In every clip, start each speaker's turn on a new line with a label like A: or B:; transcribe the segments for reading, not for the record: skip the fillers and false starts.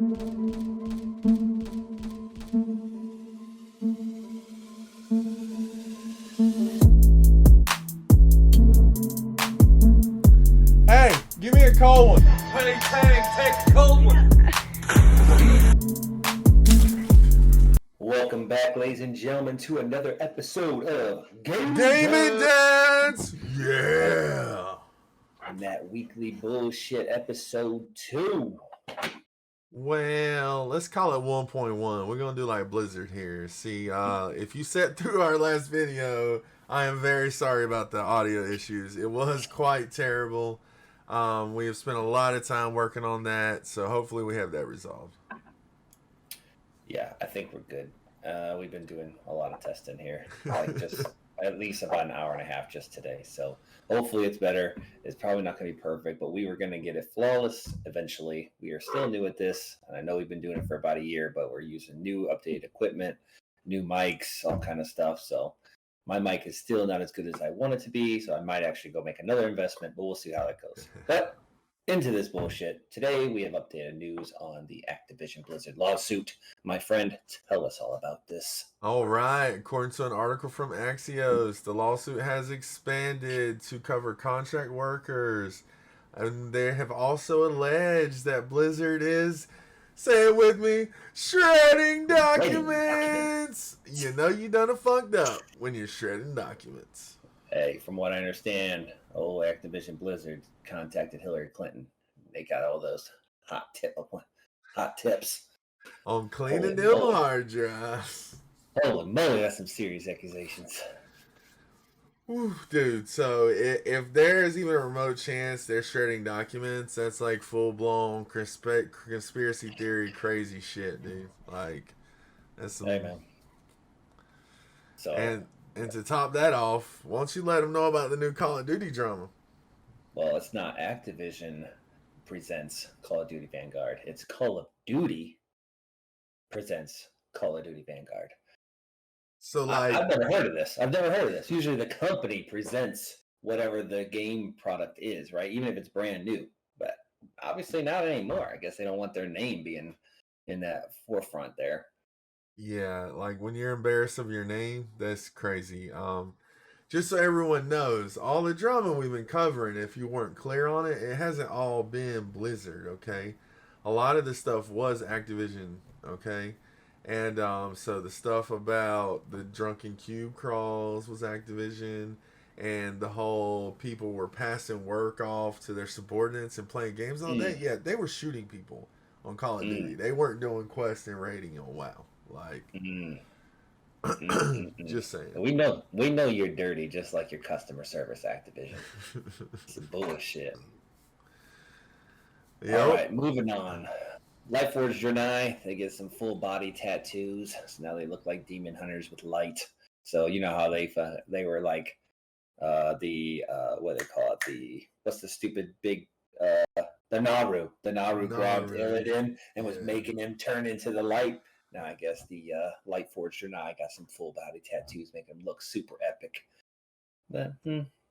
A: Hey, give me a cold one.
B: Hey, Tang, take a cold one.
C: Welcome back, ladies and gentlemen, to another episode of
A: Game and Dance. Yeah.
C: And that weekly bullshit episode 2.
A: Well, let's call it 1.1. We're going to do like Blizzard here. See, if you sat through our last video, I am very sorry about the audio issues. It was quite terrible. We have spent a lot of time working on that, so hopefully we have that resolved.
C: Yeah, I think we're good. We've been doing a lot of testing here, like just at least about an hour and a half just today. So hopefully it's better. It's probably not going to be perfect, but we were going to get it flawless eventually. We are still new at this, and I know we've been doing it for about a year, but we're using new updated equipment, new mics, all kind of stuff. So my mic is still not as good as I want it to be, so I might actually go make another investment, but we'll see how that goes. But into this bullshit. Today we have updated news on the Activision Blizzard lawsuit. My friend, tell us all about this.
A: All right. According to an article from Axios, the lawsuit has expanded to cover contract workers. And they have also alleged that Blizzard is, say it with me, shredding documents. You know you done a fucked up when you're shredding documents.
C: Hey, from what I understand, old Activision Blizzard contacted Hillary Clinton. They got all those hot tips
A: On cleaning them hard drives.
C: Holy moly, that's some serious accusations.
A: Whew, dude, so if there's even a remote chance they're shredding documents, that's like full-blown conspiracy theory crazy shit, dude. Like, that's some...
C: Hey, man. So,
A: and to top that off, why don't you let them know about the new Call of Duty drama?
C: well, it's not Activision presents Call of Duty Vanguard. It's Call of Duty presents Call of Duty Vanguard.
A: So, like,
C: I've never heard of this. Usually the company presents whatever the game product is, right? Even if it's brand new. But obviously not anymore. I guess they don't want their name being in that forefront there.
A: yeah, like when you're embarrassed of your name, that's crazy. Just so everyone knows, all the drama we've been covering, if you weren't clear on it, it hasn't all been Blizzard, okay? A lot of the stuff was Activision, okay? And so the stuff about the drunken cube crawls was Activision, and the whole people were passing work off to their subordinates and playing games all day. Yeah, they were shooting people on Call of Duty. They weren't doing quest and raiding on WoW. Like, just saying.
C: We know you're dirty, just like your customer service, Activision. Some bullshit.
A: Yep.
C: All right, moving on. Lightforged Draenei, they get some full body tattoos, so now they look like demon hunters with light. So you know how they were like what do they call it? What's the stupid big the Naru. The Naru grabbed Illidan and was making him turn into the light. Now I guess the Lightforged Draenei got some full body tattoos, making him look super epic.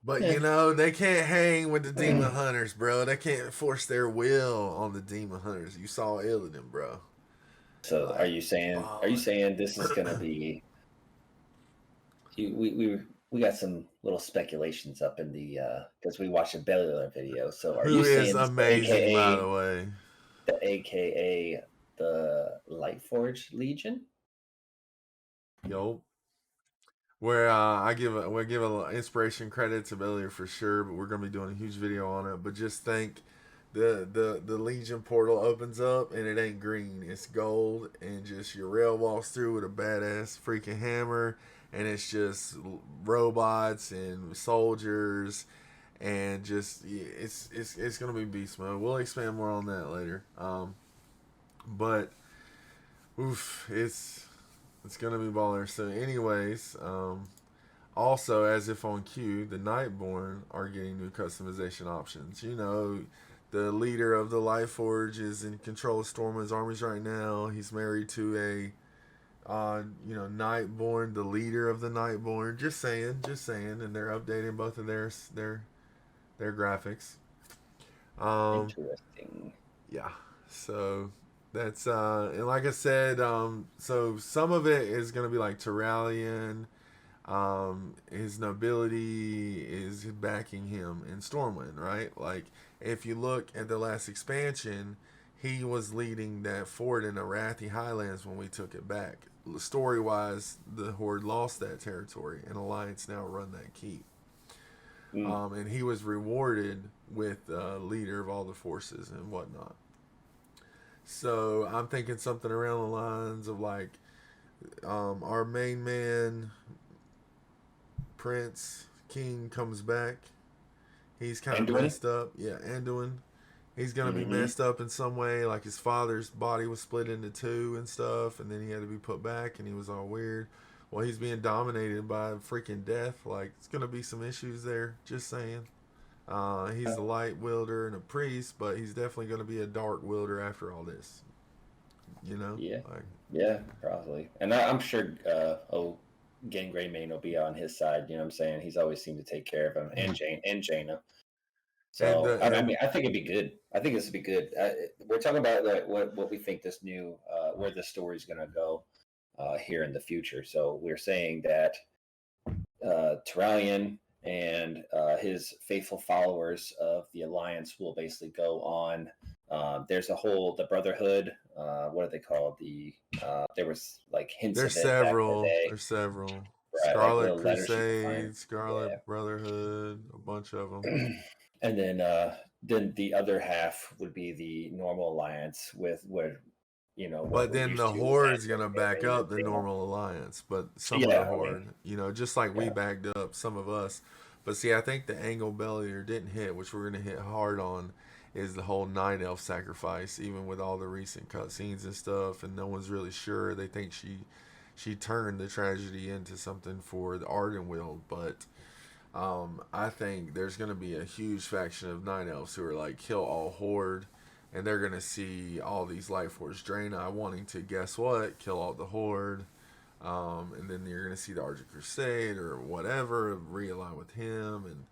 A: But you know, they can't hang with the demon hunters, bro. They can't force their will on the demon hunters. You saw Illidan, bro.
C: So like, are you saying this is gonna be we got some little speculations up in the because we watched a Bellular video. So are you saying
A: amazing,
C: AKA,
A: by the way?
C: The AKA the Lightforged Legion?
A: Yo. Where we'll give a inspiration credit to Bellier for sure, but we're gonna be doing a huge video on it. But just think, the Legion portal opens up and it ain't green, it's gold, and just your rail walks through with a badass freaking hammer, and it's just robots and soldiers, and just it's gonna be beast mode. We'll expand more on that later. But oof, it's gonna be baller. So anyways, also as if on cue, the Nightborn are getting new customization options. You know, the leader of the Lightforge is in control of Stormwind's armies right now. He's married to a Nightborn, the leader of the Nightborn. Just saying, and they're updating both of their graphics.
C: Interesting.
A: Yeah. So That's and like I said, so some of it is gonna be like Terralion. His nobility is backing him in Stormwind, right? Like if you look at the last expansion, he was leading that fort in the Arathi Highlands when we took it back. Story wise, the Horde lost that territory, and Alliance now run that keep.
C: Mm.
A: And he was rewarded with leader of all the forces and whatnot. So I'm thinking something around the lines of like our main man, Prince King, comes back. He's kind of
C: Anduin?
A: messed up. Yeah, Anduin. He's gonna be
C: Mm-hmm.
A: messed up in some way. Like his father's body was split into two and stuff, and then he had to be put back, and he was all weird. Well, he's being dominated by freaking death. Like it's gonna be some issues there. Just saying. He's a light wielder and a priest, but he's definitely gonna be a dark wielder after all this. You know,
C: Yeah,
A: like
C: yeah, probably. And I'm sure, Gang Greymane will be on his side. You know what I'm saying? He's always seemed to take care of him, and Jaina.
A: and
C: So I mean,
A: and
C: I think it'd be good. I think this would be good. We're talking about like what we think this new where the story's gonna go here in the future. So we're saying that Terralion and his faithful followers of the Alliance will basically go on. There's a whole the Brotherhood. What are they called? There was like hints of
A: there's
C: it back in the
A: several.
C: day,
A: There's several.
C: right? Like
A: Scarlet
C: little letters you could find.
A: Crusade, Scarlet
C: Yeah.
A: Brotherhood, a bunch of them.
C: And then the other half would be the normal alliance with what what
A: But
C: we're
A: then
C: used
A: the
C: to with
A: Horde's
C: Andrew,
A: gonna back
C: Gambit, and
A: up the
C: Jaina.
A: normal alliance, but some of the
C: Yeah, I mean,
A: Horde, just like we
C: yeah.
A: backed up some of us. But see, I think the angle Bellier didn't hit, which we're gonna hit hard on, is the whole Night Elf sacrifice. Even with all the recent cutscenes and stuff, and no one's really sure. They think she turned the tragedy into something for the Ardenweald, but I think there's going to be a huge faction of Night Elves who are like kill all Horde, and they're going to see all these Light Force Draenei wanting to guess what kill all the Horde, and then you're going to see the Argent Crusade or whatever realign with him, and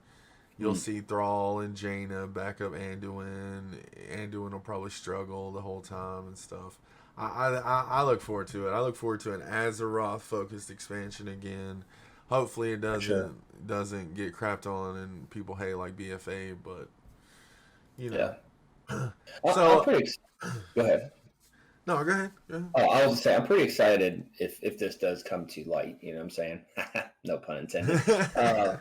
A: you'll
C: Mm,
A: see Thrall and Jaina back up Anduin. Anduin will probably struggle the whole time and stuff. I look forward to it. I look forward to an Azeroth focused expansion again. Hopefully it
C: for sure.
A: doesn't get crapped on and people hate like BFA, but you
C: Yeah.
A: know.
C: I'm
A: So
C: pretty. Go ahead.
A: no, go ahead. Go ahead.
C: Oh, I was just saying, I'm pretty excited if this does come to light. You know what I'm saying? No pun intended. Uh,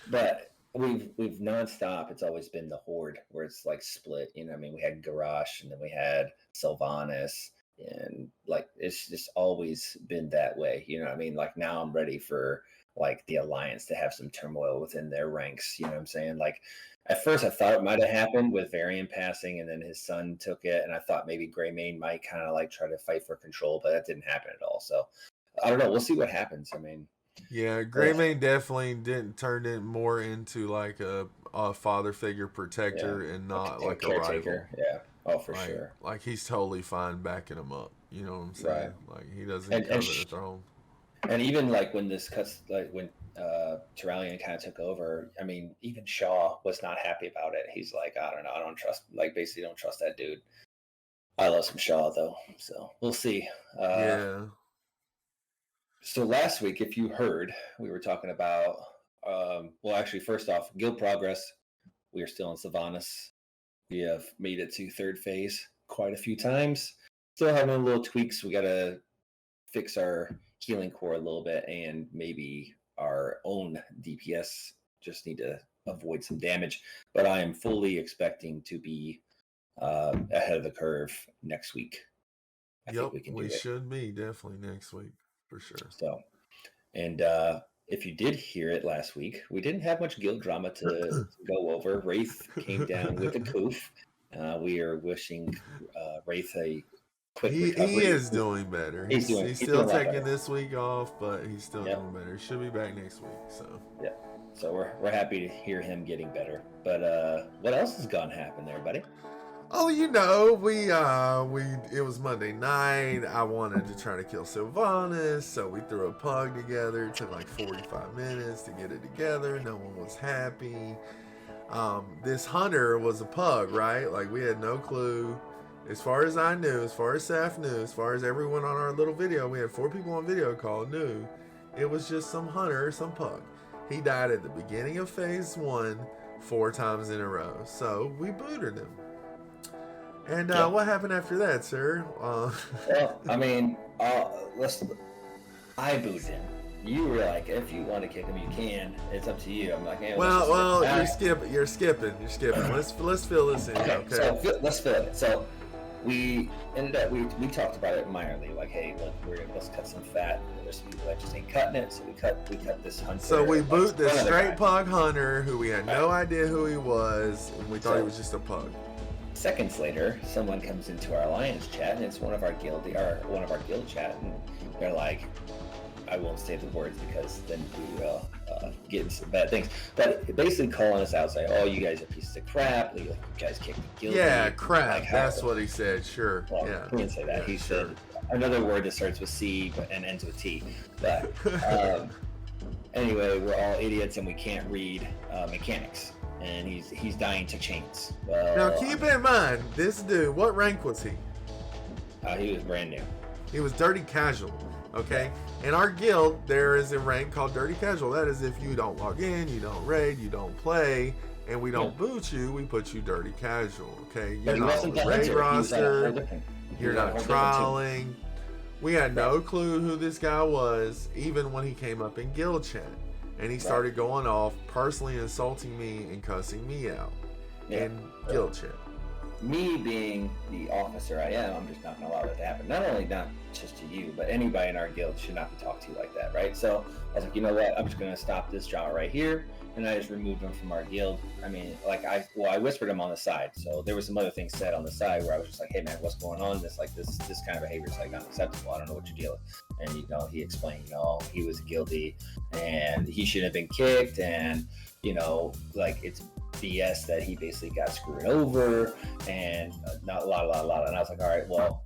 C: but we've nonstop. It's always been the Horde where it's like split. You know, what I mean, we had Garrosh, and then we had Sylvanas, and like it's just always been that way. You know, what I mean, like now I'm ready for like the Alliance to have some turmoil within their ranks. You know what I'm saying? Like at first, I thought it might have happened with Varian passing, and then his son took it, and I thought maybe Greymane might kind of like try to fight for control, but that didn't happen at all. So I don't know. We'll see what happens. I mean,
A: Yeah,
C: ugh,
A: Greymane definitely didn't turn it more into like a father figure
C: yeah,
A: protector and not
C: a
A: like a rival.
C: caretaker. Yeah. Oh, for
A: Like
C: sure.
A: like he's totally fine backing him up. You know what I'm
C: Right.
A: saying? Like he doesn't
C: And
A: covet the throne.
C: and even like when this cuts, like when Terralion kind of took over, I mean, even Shaw was not happy about it. He's like, I don't know, I don't trust, like basically don't trust that dude. I love some Shaw though, so we'll see. Uh,
A: Yeah.
C: so last week, if you heard, we were talking about, well, actually, first off, guild progress. We are still in Sylvanas. We have made it to third phase quite a few times. Still having little tweaks. We got to fix our healing core a little bit, and maybe our own DPS just need to avoid some damage. But I am fully expecting to be ahead of the curve next week. I think
A: Yep,
C: we can do
A: we
C: it.
A: should be definitely next week for sure.
C: So, and if you did hear it last week, we didn't have much guild drama to go over. Wraith came down with a coof. We are wishing Wraith a quick
A: He
C: recovery.
A: is doing better. He's
C: He's
A: still
C: doing a lot
A: taking
C: better.
A: this week off, but he's still
C: Yep.
A: doing better. He should be back next week. So
C: Yeah. So we're happy to hear him getting better. But what else has gone happen there, buddy?
A: oh, we it was Monday night. I wanted to try to kill Sylvanas, so we threw a pug together. It took like 45 minutes to get it together. No one was happy. This hunter was a pug, right? Like we had no clue. as far as I knew, as far as Saph knew, as far as everyone on our little video, we had 4 people on video call, knew it was just some hunter, some pug. He died at the beginning of phase 1 4 times in a row. So we booted him. And what happened after that, sir?
C: Well, I mean, I booted him. You were like, if you want to kick him, you can. It's up to you. I'm like, hey,
A: well, you're skipping. Let's fill this in.
C: Okay.
A: Okay.
C: So let's fill it. So we ended up we talked about it minorly. Like, hey, look, let's cut some fat. There's some people that just ain't cutting it, so we cut this hunter.
A: So we boot this straight
C: guy.
A: pug hunter who we had no idea who he was, and we thought he was just a pug.
C: Seconds later, someone comes into our alliance chat, and it's one of our guild chat, and they're like, I won't say the words because then we get into some bad things. But basically calling us out, saying, "Oh, you guys are pieces of crap. You guys kicked the guild."
A: Yeah, crap.
C: Like,
A: that's what he said. Sure.
C: Well,
A: yeah.
C: He didn't say that.
A: Yeah,
C: he
A: sure.
C: said another word that starts with C and ends with T. But anyway, we're all idiots and we can't read mechanics. And he's dying to chains. Well,
A: Now keep in mind, this dude, what rank was he?
C: He was brand new.
A: He was dirty casual. Okay. In our guild, there is a rank called dirty casual. That is if you don't log in, you don't raid, you don't play, and we don't boot you, we put you dirty casual. Okay. You're not on the raid roster. You're not trialing. We had no clue who this guy was, even when he came up in guild chat. And he started going off, personally insulting me and cussing me out in guild chat.
C: Me being the officer I am, I'm just not going to allow that to happen. Not just to you, but anybody in our guild should not be talked to like that, right? So I was like, you know what? I'm just going to stop this drama right here. And I just removed him from our guild. I mean, like I whispered him on the side. So there was some other things said on the side where I was just like, hey man, what's going on? This kind of behavior is like unacceptable. I don't know what you're dealing with. And he explained, he was guilty and he shouldn't have been kicked, and like it's BS that he basically got screwed over and not a lot. And I was like, all right, well,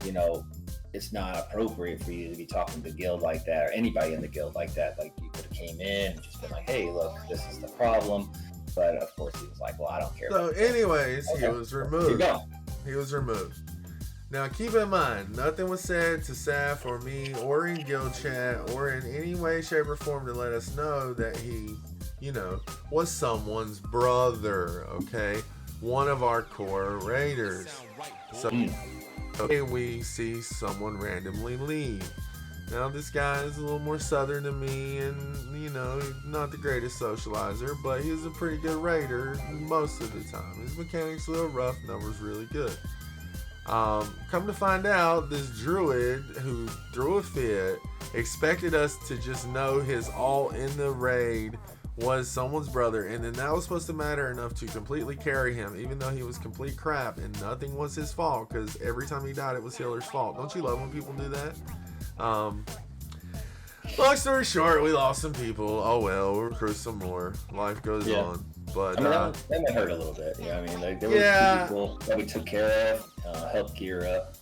C: it's not appropriate for you to be talking to the guild like that or anybody in the guild like that. Like, you could have came in and just been like, hey, look, this is the problem. But of course he was like, well, I don't care.
A: So anyways, he was removed.
C: Keep going.
A: He was removed. Now keep in mind, nothing was said to Saph or me or in guild chat or in any way, shape, or form to let us know that he, was someone's brother, okay? One of our core raiders. So we see someone randomly leave. Now this guy is a little more southern than me, and he's not the greatest socializer, but he's a pretty good raider most of the time. His mechanics a little rough, numbers really good. Come to find out, this druid who threw a fit expected us to just know his all in the raid was someone's brother, and then that was supposed to matter enough to completely carry him, even though he was complete crap and nothing was his fault, because every time he died it was Hiller's fault. Don't you love when people do that? Long story short, we lost some people. Oh well, we'll recruit some more. Life goes on. But
C: that might hurt a little bit. Like there were people that we took care of, helped gear up.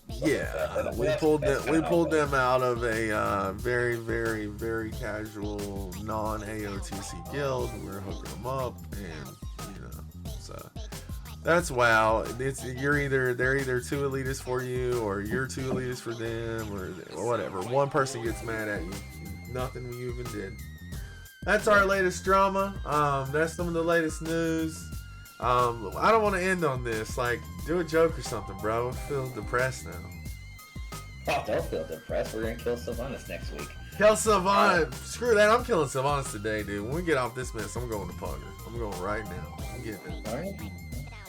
A: We pulled them out of a very, very, very casual non-AOTC guild. We were hooking them up, and so that's WoW. They're either too elitist for you, or you're too elitist for them, or whatever. One person gets mad at you, nothing you even did. That's our latest drama. That's some of the latest news. I don't want to end on this. Like, do a joke or something, bro. I feel depressed now.
C: Oh, don't feel depressed. We're gonna kill Sylvanas next week.
A: Kill Sylvanas. Screw that. I'm killing Sylvanas today, dude. When we get off this mess, I'm going to Pugger. I'm going right now. I'm getting it.
C: All right.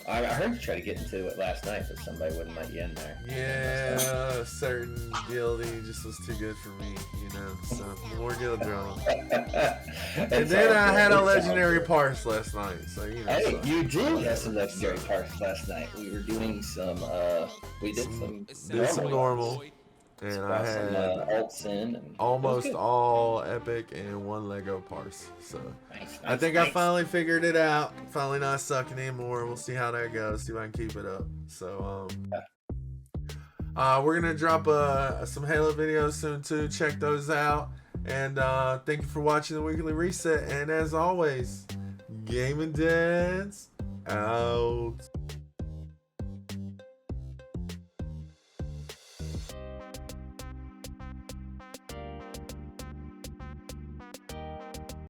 C: I heard you try to get into it last night, but somebody wouldn't let you in there.
A: Yeah, a certain guildie just was too good for me, so more guild drama. And then I had a legendary parse last night, so
C: Hey, you did have some legendary parse last night. We were doing some, did some
A: normal. And I had
C: alts in and
A: almost all epic and one Lego parse. So
C: nice,
A: I think I finally figured it out. Finally not sucking anymore. We'll see how that goes. See if I can keep it up. So we're gonna drop some Halo videos soon too. Check those out. And thank you for watching the weekly reset. And as always, Gaming Dads out.